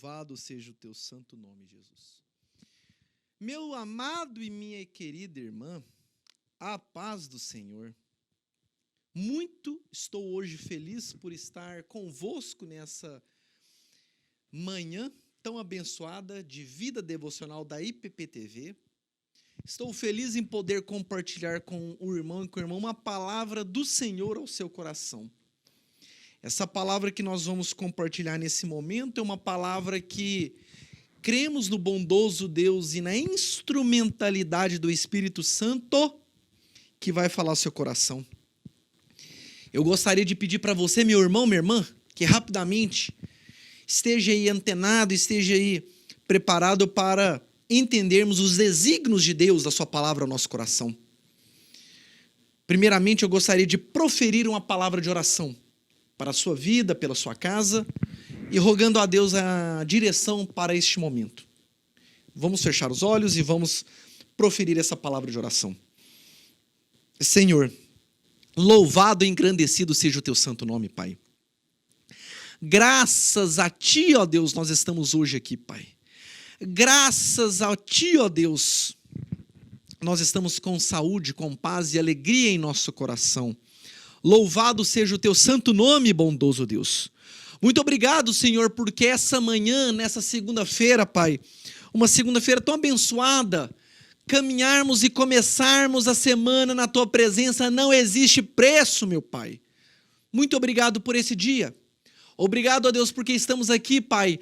Louvado seja o teu santo nome, Jesus. Meu amado e minha querida irmã, a paz do Senhor. Muito estou hoje feliz por estar convosco nessa manhã tão abençoada de vida devocional da IPPTV. Estou feliz em poder compartilhar com o irmão e com a irmã uma palavra do Senhor ao seu coração. Essa palavra que nós vamos compartilhar nesse momento é uma palavra que cremos no bondoso Deus e na instrumentalidade do Espírito Santo que vai falar ao seu coração. Eu gostaria de pedir para você, meu irmão, minha irmã, que rapidamente esteja aí antenado, esteja aí preparado para entendermos os desígnios de Deus da sua palavra ao nosso coração. Primeiramente, eu gostaria de proferir uma palavra de oração para a sua vida, pela sua casa, e rogando a Deus a direção para este momento. Vamos fechar os olhos e vamos proferir essa palavra de oração. Senhor, louvado e engrandecido seja o teu santo nome, Pai. Graças a Ti, ó Deus, nós estamos hoje aqui, Pai. Graças a Ti, ó Deus, nós estamos com saúde, com paz e alegria em nosso coração. Louvado seja o Teu santo nome, bondoso Deus. Muito obrigado, Senhor, porque essa manhã, nessa segunda-feira, Pai, uma segunda-feira tão abençoada, caminharmos e começarmos a semana na Tua presença não existe preço, meu Pai. Muito obrigado por esse dia. Obrigado a Deus porque estamos aqui, Pai,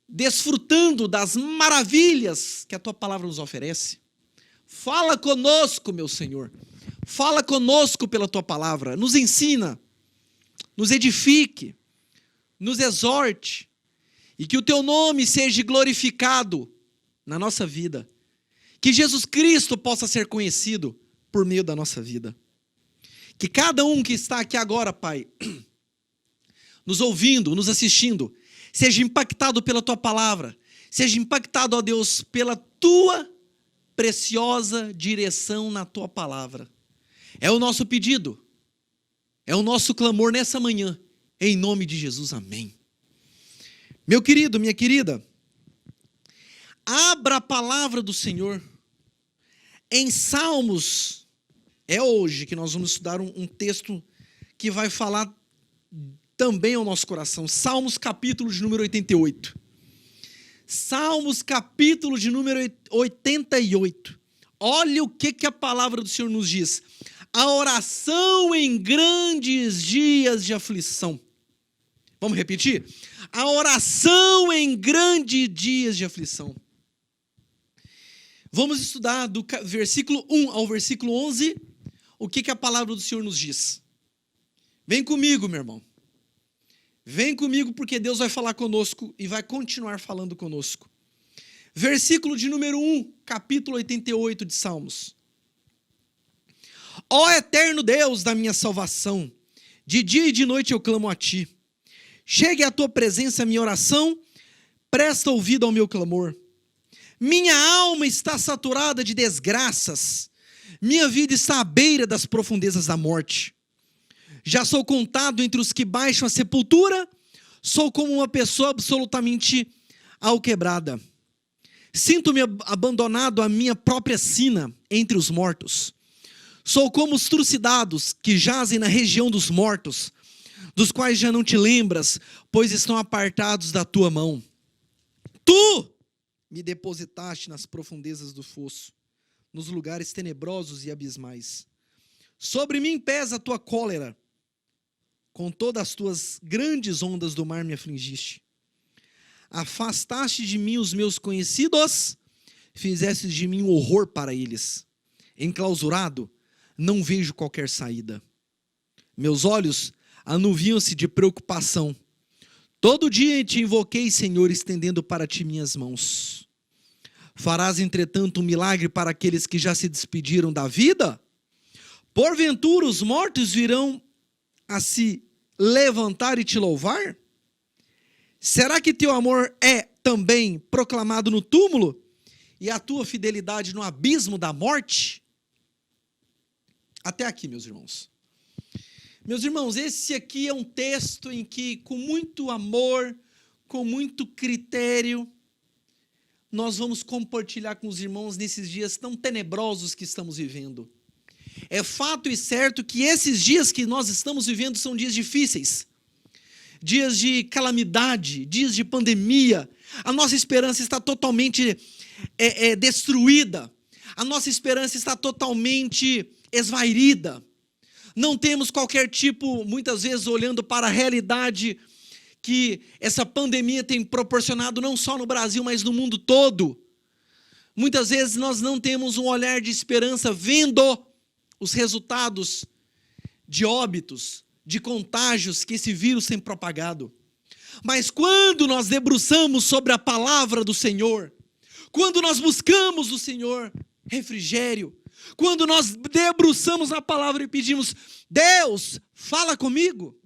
desfrutando das maravilhas que a Tua palavra nos oferece. Fala conosco, meu Senhor. Fala conosco pela Tua palavra. Nos ensina, nos edifique, nos exorte. E que o Teu nome seja glorificado na nossa vida. Que Jesus Cristo possa ser conhecido por meio da nossa vida. Que cada um que está aqui agora, Pai, nos ouvindo, nos assistindo, seja impactado pela Tua palavra, seja impactado, ó Deus, pela Tua preciosa direção na Tua palavra. É o nosso pedido, é o nosso clamor nessa manhã, em nome de Jesus, amém. Meu querido, minha querida, abra a palavra do Senhor em Salmos. É hoje que nós vamos estudar um texto que vai falar também ao nosso coração. Salmos capítulo de número 88. Salmos capítulo de número 88. Olha o que a palavra do Senhor nos diz. A oração em grandes dias de aflição. Vamos repetir? A oração em grandes dias de aflição. Vamos estudar do versículo 1 ao versículo 11, o que a palavra do Senhor nos diz. Vem comigo, meu irmão. Vem comigo porque Deus vai falar conosco e vai continuar falando conosco. Versículo de número 1, capítulo 88 de Salmos. Ó eterno Deus da minha salvação, de dia e de noite eu clamo a Ti. Chegue à Tua presença a minha oração, presta ouvido ao meu clamor. Minha alma está saturada de desgraças, minha vida está à beira das profundezas da morte. Já sou contado entre os que baixam a sepultura, sou como uma pessoa absolutamente alquebrada. Sinto-me abandonado à minha própria sina entre os mortos. Sou como os trucidados que jazem na região dos mortos, dos quais já não te lembras, pois estão apartados da tua mão. Tu me depositaste nas profundezas do fosso, nos lugares tenebrosos e abismais. Sobre mim pesa a tua cólera, com todas as tuas grandes ondas do mar me afligiste. Afastaste de mim os meus conhecidos, fizeste de mim um horror para eles. Enclausurado, não vejo qualquer saída. Meus olhos anuviam-se de preocupação. Todo dia te invoquei, Senhor, estendendo para ti minhas mãos. Farás, entretanto, um milagre para aqueles que já se despediram da vida? Porventura os mortos virão a se levantar e te louvar? Será que teu amor é também proclamado no túmulo e a tua fidelidade no abismo da morte? Até aqui, meus irmãos. Meus irmãos, esse aqui é um texto em que, com muito amor, com muito critério, nós vamos compartilhar com os irmãos nesses dias tão tenebrosos que estamos vivendo. É fato e certo que esses dias que nós estamos vivendo são dias difíceis, dias de calamidade, dias de pandemia. A nossa esperança está totalmente destruída, a nossa esperança está totalmente esvairida. Não temos qualquer tipo, muitas vezes olhando para a realidade que essa pandemia tem proporcionado não só no Brasil, mas no mundo todo. Muitas vezes nós não temos um olhar de esperança vendo os resultados de óbitos, de contágios que esse vírus tem propagado. Mas quando nós debruçamos sobre a palavra do Senhor, quando nós buscamos do Senhor refrigério, quando nós debruçamos na palavra e pedimos, Deus, fala comigo,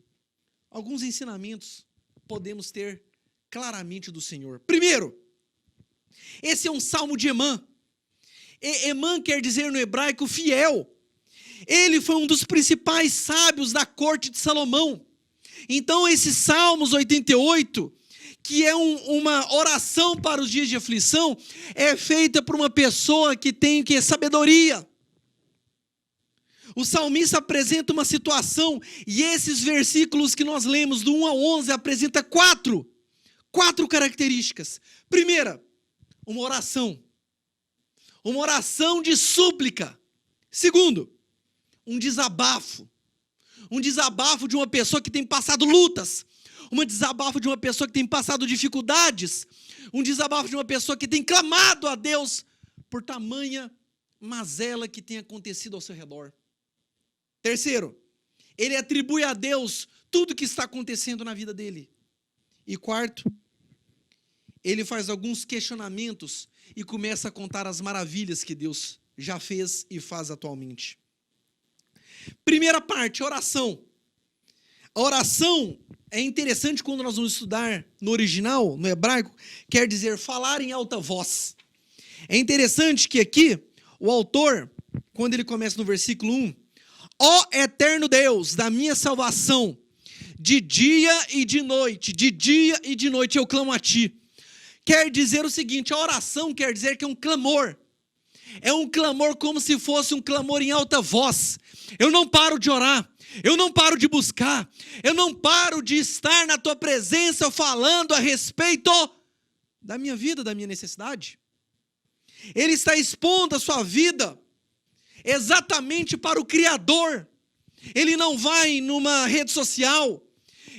alguns ensinamentos podemos ter claramente do Senhor. Primeiro, esse é um salmo de Emã. Emã quer dizer no hebraico fiel. Ele foi um dos principais sábios da corte de Salomão. Então esse Salmos 88, que é uma oração para os dias de aflição, é feita por uma pessoa que tem sabedoria. O salmista apresenta uma situação, e esses versículos que nós lemos, do 1 ao 11, apresenta quatro características. Primeira, uma oração de súplica. Segundo, um desabafo de uma pessoa que tem passado lutas, um desabafo de uma pessoa que tem passado dificuldades, um desabafo de uma pessoa que tem clamado a Deus por tamanha mazela que tem acontecido ao seu redor. Terceiro, ele atribui a Deus tudo que está acontecendo na vida dele. E quarto, ele faz alguns questionamentos e começa a contar as maravilhas que Deus já fez e faz atualmente. Primeira parte, oração. A oração é interessante quando nós vamos estudar no original, no hebraico, quer dizer falar em alta voz. É interessante que aqui, o autor, quando ele começa no versículo 1, ó eterno Deus da minha salvação, de dia e de noite eu clamo a ti. Quer dizer o seguinte, a oração quer dizer que é um clamor. É um clamor como se fosse um clamor em alta voz. Eu não paro de orar, eu não paro de buscar, eu não paro de estar na tua presença falando a respeito da minha vida, da minha necessidade. Ele está expondo a sua vida exatamente para o Criador. Ele não vai numa rede social,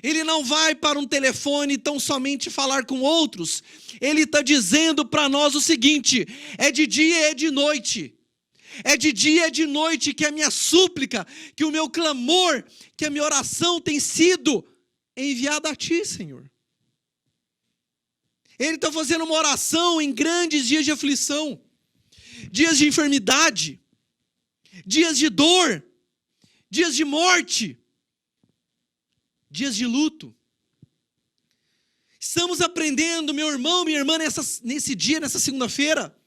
ele não vai para um telefone tão somente falar com outros. Ele está dizendo para nós o seguinte, é de dia e é de noite. É de dia e é de noite que a minha súplica, que o meu clamor, que a minha oração tem sido enviada a ti, Senhor. Ele está fazendo uma oração em grandes dias de aflição, dias de enfermidade, dias de dor, dias de morte, dias de luto. Estamos aprendendo, meu irmão, minha irmã, nesse dia, nessa segunda-feira,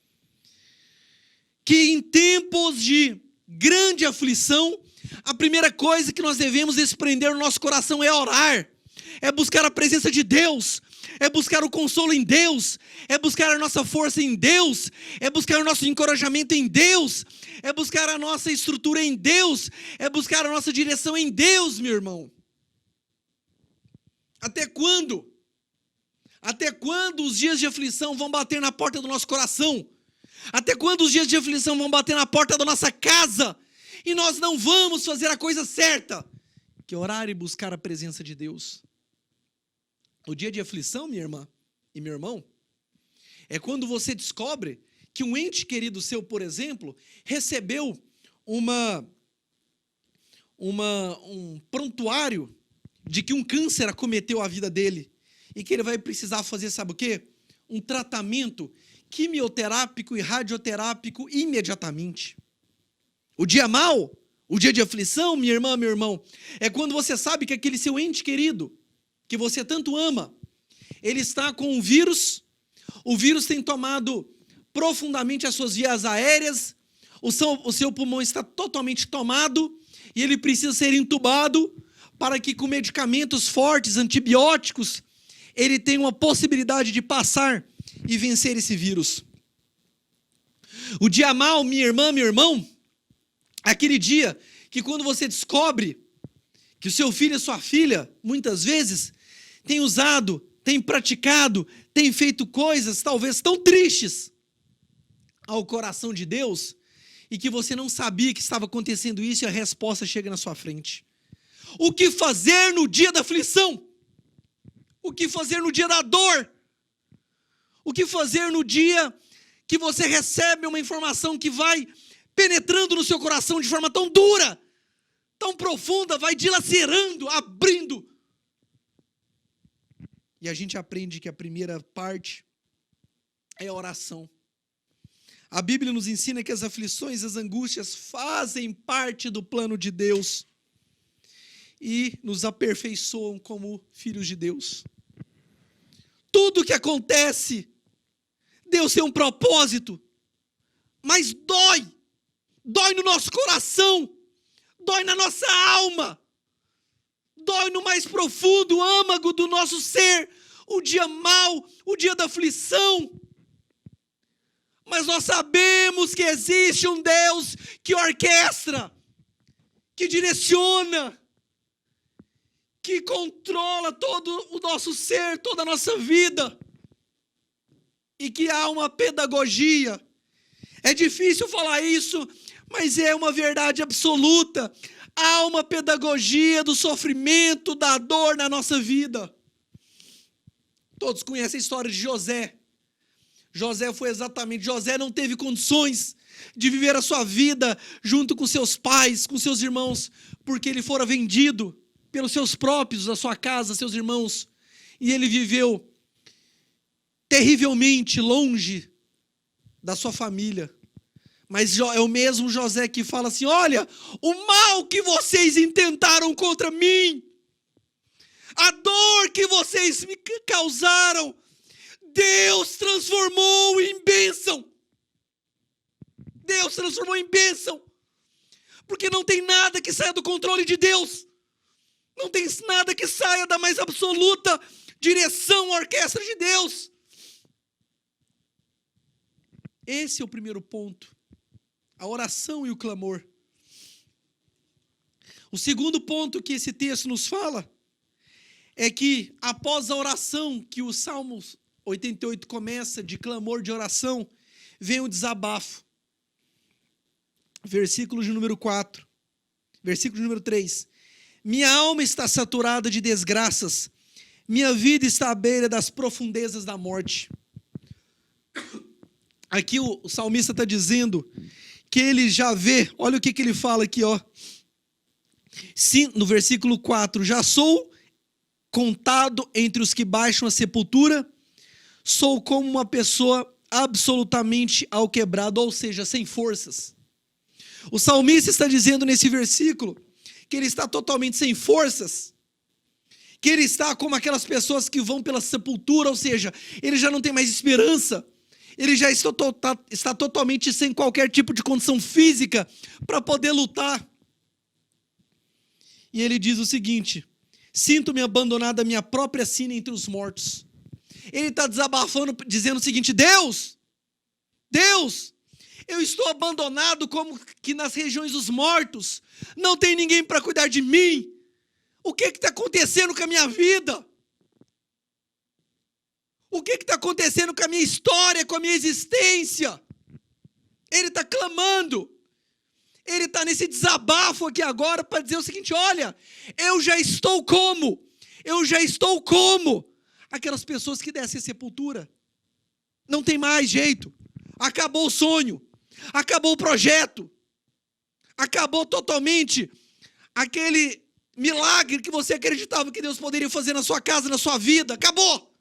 que em tempos de grande aflição, a primeira coisa que nós devemos desprender no nosso coração é orar, é buscar a presença de Deus, é buscar o consolo em Deus, é buscar a nossa força em Deus, é buscar o nosso encorajamento em Deus, é buscar a nossa estrutura em Deus, é buscar a nossa direção em Deus, meu irmão. Até quando? Até quando os dias de aflição vão bater na porta do nosso coração? Até quando os dias de aflição vão bater na porta da nossa casa? E nós não vamos fazer a coisa certa, que é orar e buscar a presença de Deus. O dia de aflição, minha irmã e meu irmão, é quando você descobre que um ente querido seu, por exemplo, recebeu um prontuário de que um câncer acometeu a vida dele e que ele vai precisar fazer, sabe o quê? Um tratamento quimioterápico e radioterápico imediatamente. O dia mau, o dia de aflição, minha irmã, meu irmão, é quando você sabe que aquele seu ente querido, que você tanto ama, ele está com um vírus, o vírus tem tomado profundamente as suas vias aéreas, o seu pulmão está totalmente tomado e ele precisa ser entubado para que com medicamentos fortes, antibióticos, ele tem uma possibilidade de passar e vencer esse vírus. O dia mau, minha irmã, meu irmão, aquele dia que quando você descobre que o seu filho e sua filha, muitas vezes, tem usado, tem praticado, tem feito coisas talvez tão tristes ao coração de Deus, e que você não sabia que estava acontecendo isso, e a resposta chega na sua frente. O que fazer no dia da aflição? O que fazer no dia da dor? O que fazer no dia que você recebe uma informação que vai penetrando no seu coração de forma tão dura, tão profunda, vai dilacerando, abrindo? E a gente aprende que a primeira parte é a oração. A Bíblia nos ensina que as aflições, as angústias fazem parte do plano de Deus e nos aperfeiçoam como filhos de Deus. Tudo que acontece, Deus tem um propósito, mas dói no nosso coração, dói na nossa alma, dói no mais profundo âmago do nosso ser, o dia mau, o dia da aflição. Mas nós sabemos que existe um Deus que orquestra, que direciona, que controla todo o nosso ser, toda a nossa vida, e que há uma pedagogia. É difícil falar isso, mas é uma verdade absoluta. Há uma pedagogia do sofrimento, da dor na nossa vida. Todos conhecem a história de José. José não teve condições de viver a sua vida junto com seus pais, com seus irmãos, porque ele fora vendido pelos seus próprios, da sua casa, seus irmãos, e ele viveu terrivelmente longe da sua família. Mas é o mesmo José que fala assim: olha, o mal que vocês intentaram contra mim, a dor que vocês me causaram, Deus transformou em bênção. Deus transformou em bênção. Porque não tem nada que saia do controle de Deus. Não tem nada que saia da mais absoluta direção, orquestra de Deus. Esse é o primeiro ponto. A oração e o clamor. O segundo ponto que esse texto nos fala é que após a oração, que o Salmos 88 começa de clamor, de oração, vem o desabafo. Versículo de número 4. Versículo de número 3. Minha alma está saturada de desgraças. Minha vida está à beira das profundezas da morte. Aqui o salmista está dizendo que ele já vê, olha o que ele fala aqui, ó. Sim, no versículo 4, já sou contado entre os que baixam a sepultura, sou como uma pessoa absolutamente alquebrada, ou seja, sem forças. O salmista está dizendo nesse versículo que ele está totalmente sem forças, que ele está como aquelas pessoas que vão pela sepultura, ou seja, ele já não tem mais esperança, ele já está totalmente sem qualquer tipo de condição física para poder lutar. E ele diz o seguinte: sinto-me abandonado à minha própria sina entre os mortos. Ele está desabafando, dizendo o seguinte: Deus, eu estou abandonado como que nas regiões dos mortos, não tem ninguém para cuidar de mim. O que está acontecendo com a minha vida? O que está acontecendo com a minha história, com a minha existência? Ele está clamando, ele está nesse desabafo aqui agora para dizer o seguinte: olha, eu já estou como aquelas pessoas que descem a sepultura. Não tem mais jeito, acabou o sonho, acabou o projeto, acabou totalmente aquele milagre que você acreditava que Deus poderia fazer na sua casa, na sua vida, acabou.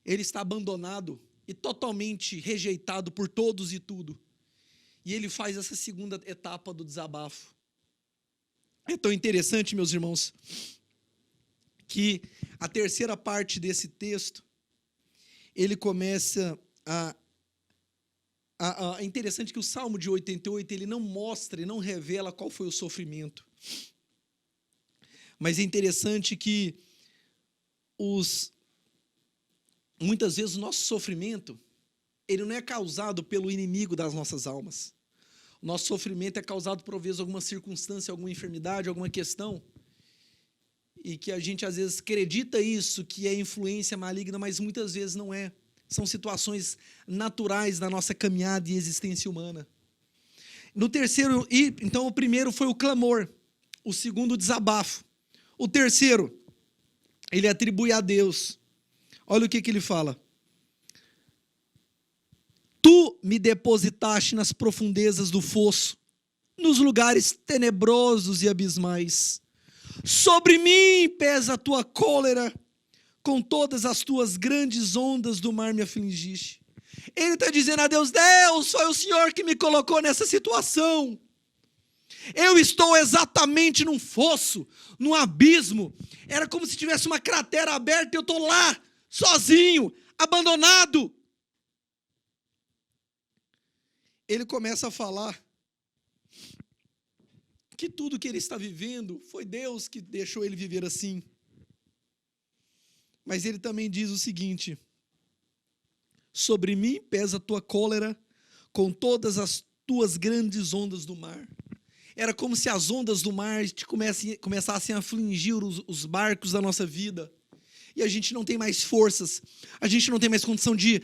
Ele está abandonado e totalmente rejeitado por todos e tudo. E ele faz essa segunda etapa do desabafo. É tão interessante, meus irmãos, que a terceira parte desse texto, ele começa é interessante que o Salmo de 88, ele não mostra e não revela qual foi o sofrimento. Mas é interessante que muitas vezes o nosso sofrimento, ele não é causado pelo inimigo das nossas almas. O nosso sofrimento é causado por vezes alguma circunstância, alguma enfermidade, alguma questão, e que a gente às vezes acredita isso, que é influência maligna, mas muitas vezes não é. São situações naturais da nossa caminhada e existência humana. Então o primeiro foi o clamor, o segundo o desabafo. O terceiro, ele atribui a Deus. Olha o que ele fala. Tu me depositaste nas profundezas do fosso, nos lugares tenebrosos e abismais. Sobre mim pesa a tua cólera, com todas as tuas grandes ondas do mar me afligiste. Ele está dizendo a Deus, Deus, foi o Senhor que me colocou nessa situação. Eu estou exatamente num fosso, num abismo. Era como se tivesse uma cratera aberta e eu estou lá, sozinho, abandonado. Ele começa a falar que tudo que ele está vivendo foi Deus que deixou ele viver assim. Mas ele também diz o seguinte: sobre mim pesa a tua cólera, com todas as tuas grandes ondas do mar. Era como se as ondas do mar começassem a afligir os barcos da nossa vida. E a gente não tem mais forças, a gente não tem mais condição de...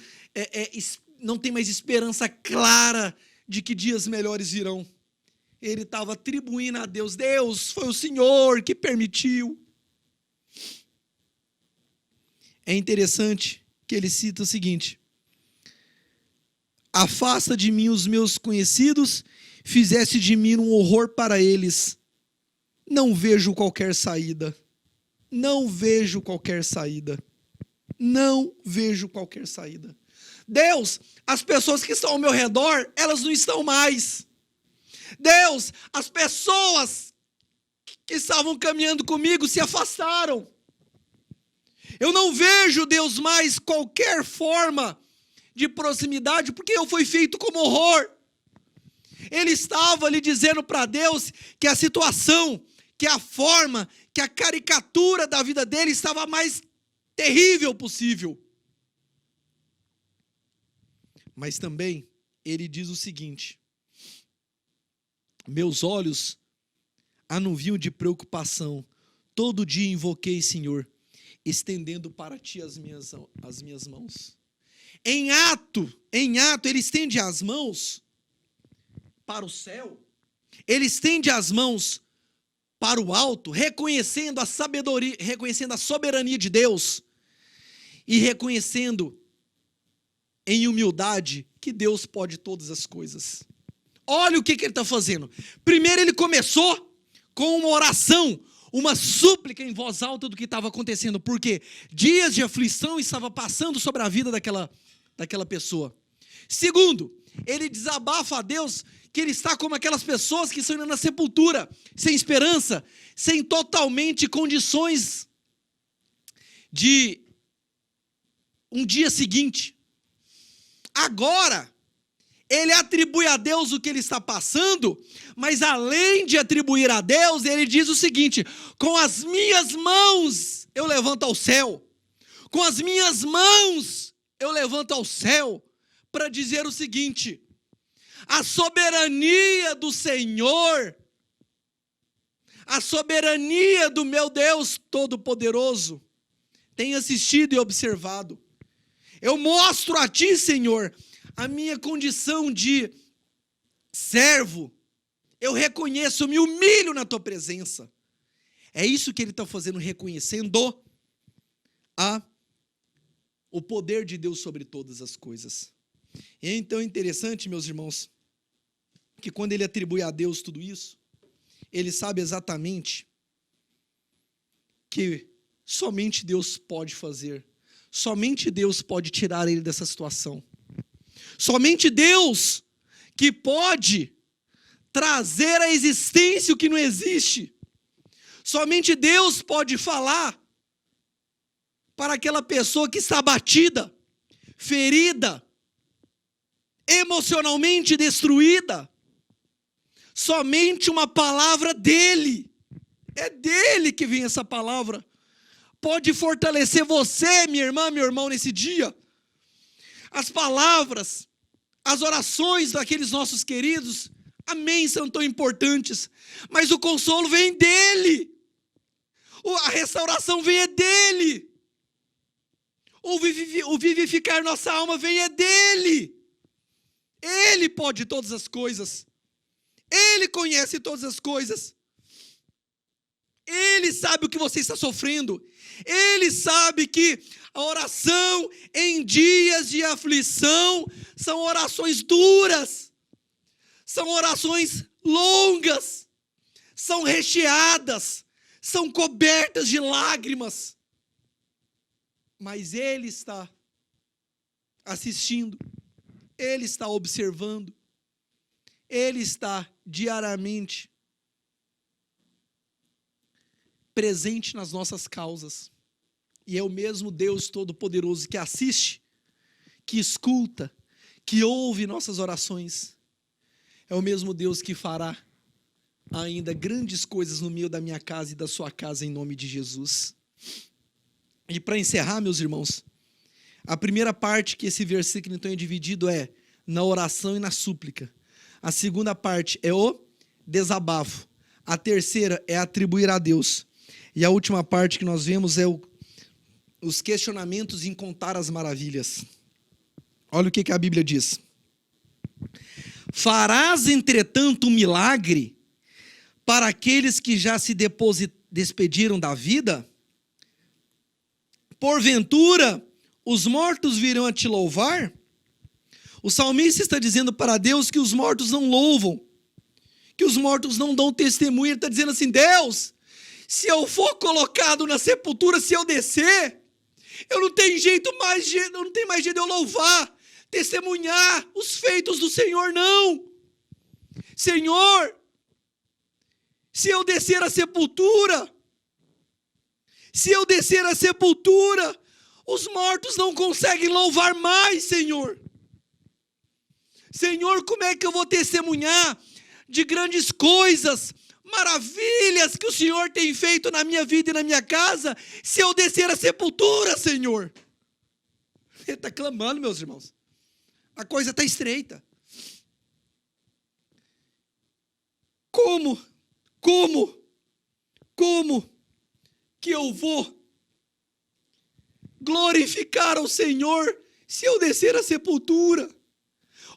não tem mais esperança clara de que dias melhores virão. Ele estava atribuindo a Deus, Deus, foi o Senhor que permitiu. É interessante que ele cita o seguinte: afasta de mim os meus conhecidos, fizeste de mim um horror para eles. Não vejo qualquer saída. Não vejo qualquer saída. Não vejo qualquer saída. Deus, as pessoas que estão ao meu redor, elas não estão mais. Deus, as pessoas que estavam caminhando comigo se afastaram. Eu não vejo, Deus, mais qualquer forma de proximidade, porque eu fui feito como horror. Ele estava ali dizendo para Deus que a situação, que a forma, que a caricatura da vida dele estava a mais terrível possível. Mas também ele diz o seguinte: meus olhos anuviam de preocupação, todo dia invoquei, Senhor, estendendo para ti as minhas mãos. Em ato, ele estende as mãos para o céu, ele estende as mãos para o alto, reconhecendo a sabedoria, reconhecendo a soberania de Deus e reconhecendo em humildade que Deus pode todas as coisas. Olha o que ele está fazendo. Primeiro ele começou com uma oração, uma súplica em voz alta do que estava acontecendo, porque dias de aflição estavam passando sobre a vida daquela pessoa. Segundo, ele desabafa a Deus que ele está como aquelas pessoas que estão indo na sepultura, sem esperança, sem totalmente condições de um dia seguinte. Agora, ele atribui a Deus o que ele está passando, mas além de atribuir a Deus, ele diz o seguinte: com as minhas mãos eu levanto ao céu, com as minhas mãos eu levanto ao céu, para dizer o seguinte: a soberania do Senhor, a soberania do meu Deus Todo-Poderoso, tem assistido e observado. Eu mostro a ti, Senhor, a minha condição de servo. Eu reconheço, eu me humilho na tua presença. É isso que ele está fazendo, reconhecendo o poder de Deus sobre todas as coisas. E então é interessante, meus irmãos, que quando ele atribui a Deus tudo isso, ele sabe exatamente que somente Deus pode fazer, somente Deus pode tirar ele dessa situação. Somente Deus que pode trazer à existência o que não existe. Somente Deus pode falar para aquela pessoa que está abatida, ferida, emocionalmente destruída. Somente uma palavra dele É dele que vem essa palavra. Pode fortalecer você, minha irmã, meu irmão, nesse dia. As palavras, as orações daqueles nossos queridos, amém, são tão importantes. Mas o consolo vem dele. A restauração vem dele. O vivificar nossa alma vem dele. Ele pode todas as coisas. Ele conhece todas as coisas. Ele sabe o que você está sofrendo. Ele sabe que a oração em dias de aflição são orações duras. São orações longas. São recheadas. São cobertas de lágrimas. Mas Ele está assistindo. Ele está observando. Ele está diariamente presente nas nossas causas. E é o mesmo Deus Todo-Poderoso que assiste, que escuta, que ouve nossas orações. É o mesmo Deus que fará ainda grandes coisas no meio da minha casa e da sua casa, em nome de Jesus. E para encerrar, meus irmãos, a primeira parte que esse versículo então é dividido é na oração e na súplica. A segunda parte é o desabafo. A terceira é atribuir a Deus. E a última parte que nós vemos é os questionamentos em contar as maravilhas. Olha o que a Bíblia diz. Farás, entretanto, um milagre para aqueles que já se despediram da vida? Porventura, os mortos virão a te louvar? O salmista está dizendo para Deus que os mortos não louvam, que os mortos não dão testemunho. Ele está dizendo assim: Deus, se eu for colocado na sepultura, se eu descer, eu não tenho mais jeito de eu louvar, testemunhar os feitos do Senhor, não. Senhor, se eu descer a sepultura, os mortos não conseguem louvar mais, Senhor. Senhor, como é que eu vou testemunhar de grandes coisas, maravilhas que o Senhor tem feito na minha vida e na minha casa, se eu descer a sepultura, Senhor? Ele está clamando, meus irmãos. A coisa está estreita. Como que eu vou glorificar ao Senhor se eu descer a sepultura?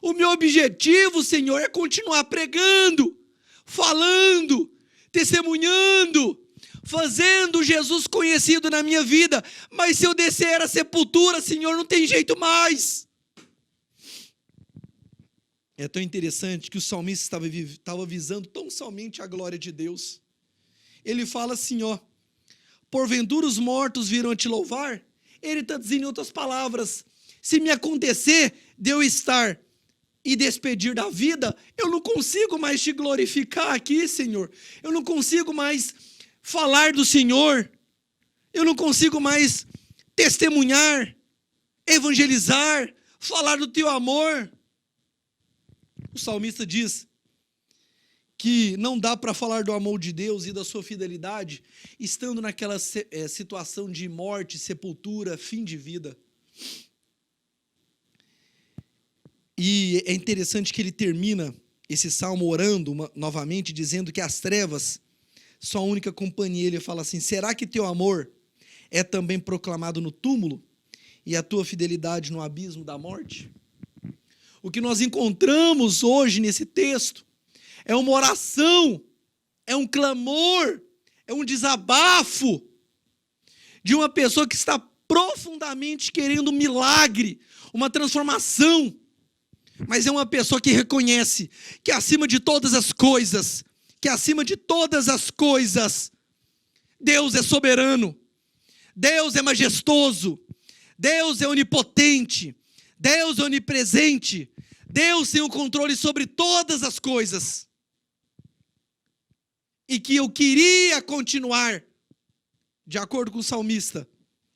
O meu objetivo, Senhor, é continuar pregando, falando, testemunhando, fazendo Jesus conhecido na minha vida. Mas se eu descer a sepultura, Senhor, não tem jeito mais. É tão interessante que o salmista estava visando tão somente a glória de Deus. Ele fala assim, ó: porventura os mortos virão a te louvar? Ele está dizendo em outras palavras: se me acontecer de eu estar e despedir da vida, eu não consigo mais te glorificar aqui, Senhor. Eu não consigo mais falar do Senhor. Eu não consigo mais testemunhar, evangelizar, falar do teu amor. O salmista diz que não dá para falar do amor de Deus e da sua fidelidade estando naquela situação de morte, sepultura, fim de vida. E é interessante que ele termina esse salmo orando novamente, dizendo que as trevas são a única companhia. Ele fala assim: será que teu amor é também proclamado no túmulo e a tua fidelidade no abismo da morte? O que nós encontramos hoje nesse texto é uma oração, é um clamor, é um desabafo de uma pessoa que está profundamente querendo um milagre, uma transformação. Mas é uma pessoa que reconhece que acima de todas as coisas, Deus é soberano, Deus é majestoso, Deus é onipotente, Deus é onipresente, Deus tem o controle sobre todas as coisas. E que eu queria continuar, de acordo com o salmista,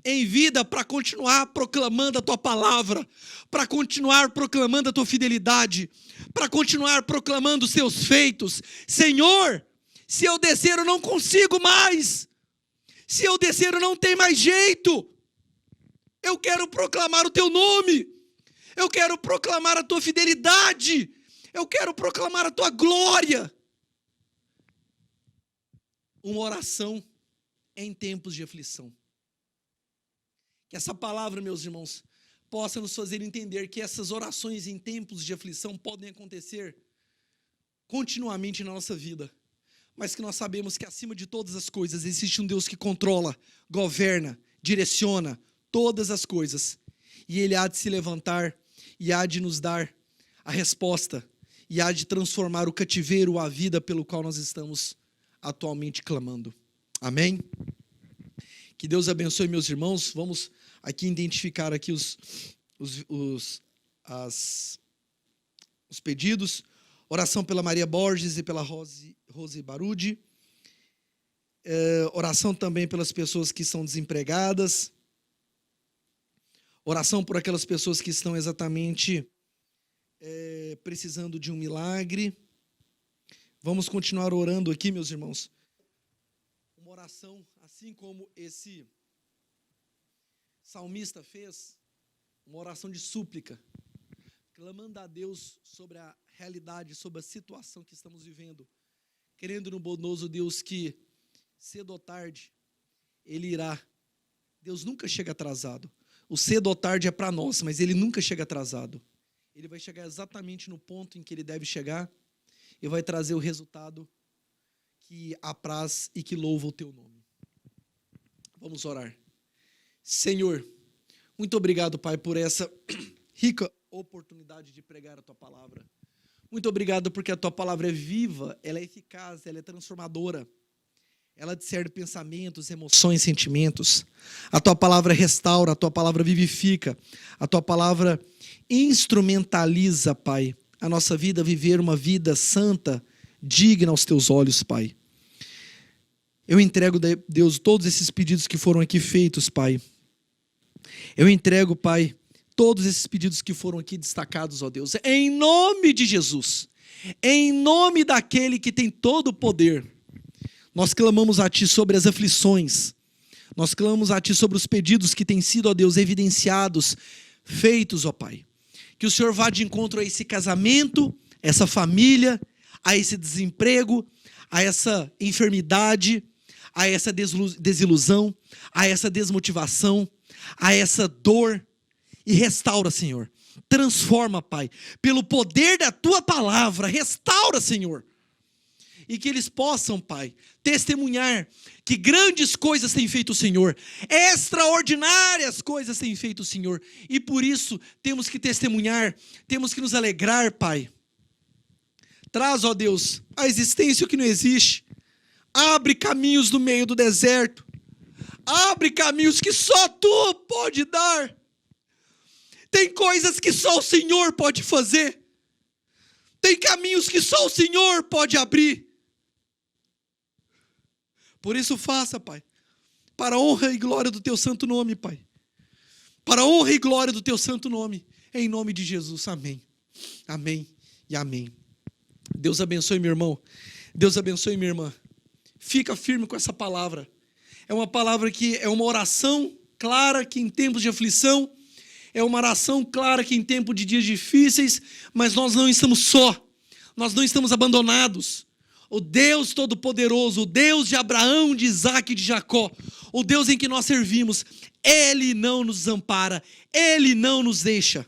em vida para continuar proclamando a tua palavra, para continuar proclamando a tua fidelidade, para continuar proclamando os teus feitos. Senhor, Se eu descer, eu não consigo mais. Se eu descer, eu não tenho mais jeito. Eu quero proclamar o teu nome. Eu quero proclamar a tua fidelidade. Eu quero proclamar a tua glória. Uma oração em tempos de aflição. Que essa palavra, meus irmãos, possa nos fazer entender que essas orações em tempos de aflição podem acontecer continuamente na nossa vida. Mas que nós sabemos que acima de todas as coisas existe um Deus que controla, governa, direciona todas as coisas. E Ele há de se levantar e há de nos dar a resposta e há de transformar o cativeiro, a vida pelo qual nós estamos atualmente clamando. Amém? Que Deus abençoe, meus irmãos. Vamos aqui identificar aqui os pedidos. Oração pela Maria Borges e pela Rose Barudi. Oração também pelas pessoas que são desempregadas. Oração por aquelas pessoas que estão exatamente precisando de um milagre. Vamos continuar orando aqui, meus irmãos. Uma oração, assim como esse salmista fez, uma oração de súplica, clamando a Deus sobre a realidade, sobre a situação que estamos vivendo, querendo no bondoso Deus que, cedo ou tarde, Ele irá. Deus nunca chega atrasado. O cedo ou tarde é para nós, mas Ele nunca chega atrasado. Ele vai chegar exatamente no ponto em que Ele deve chegar e vai trazer o resultado que apraz e que louva o Teu nome. Vamos orar. Senhor, muito obrigado, Pai, por essa rica oportunidade de pregar a Tua palavra. Muito obrigado porque a Tua palavra é viva, ela é eficaz, ela é transformadora. Ela discerne pensamentos, emoções, sentimentos. A Tua palavra restaura, a Tua palavra vivifica. A Tua palavra instrumentaliza, Pai, a nossa vida, viver uma vida santa, digna aos Teus olhos, Pai. Eu entrego, Deus, todos esses pedidos que foram aqui feitos, Pai. Eu entrego, Pai, todos esses pedidos que foram aqui destacados, ó Deus, em nome de Jesus, em nome daquele que tem todo o poder. Nós clamamos a Ti sobre as aflições, nós clamamos a Ti sobre os pedidos que têm sido, ó Deus, evidenciados, feitos, ó Pai. Que o Senhor vá de encontro a esse casamento, essa família, a esse desemprego, a essa enfermidade, a essa desilusão, a essa desmotivação, a essa dor, e restaura, Senhor. Transforma, Pai, pelo poder da Tua palavra, restaura, Senhor. E que eles possam, Pai, testemunhar que grandes coisas tem feito o Senhor, extraordinárias coisas tem feito o Senhor, e por isso temos que testemunhar, temos que nos alegrar, Pai. Traz, ó Deus, a existência que não existe, abre caminhos no meio do deserto, abre caminhos que só Tu pode dar. Tem coisas que só o Senhor pode fazer, tem caminhos que só o Senhor pode abrir. Por isso faça, Pai, para a honra e glória do Teu santo nome, Pai. Para a honra e glória do Teu santo nome, em nome de Jesus, amém. Amém e amém. Deus abençoe, meu irmão. Deus abençoe, minha irmã. Fica firme com essa palavra. É uma palavra que é uma oração clara que em tempos de aflição, é uma oração clara que em tempos de dias difíceis, mas nós não estamos só, nós não estamos abandonados. O Deus Todo-Poderoso, o Deus de Abraão, de Isaac e de Jacó, o Deus em que nós servimos, Ele não nos desampara, Ele não nos deixa.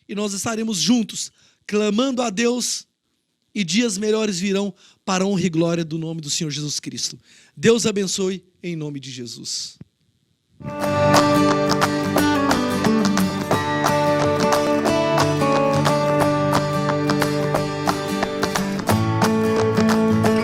E nós estaremos juntos, clamando a Deus, e dias melhores virão para a honra e glória do nome do Senhor Jesus Cristo. Deus abençoe, em nome de Jesus.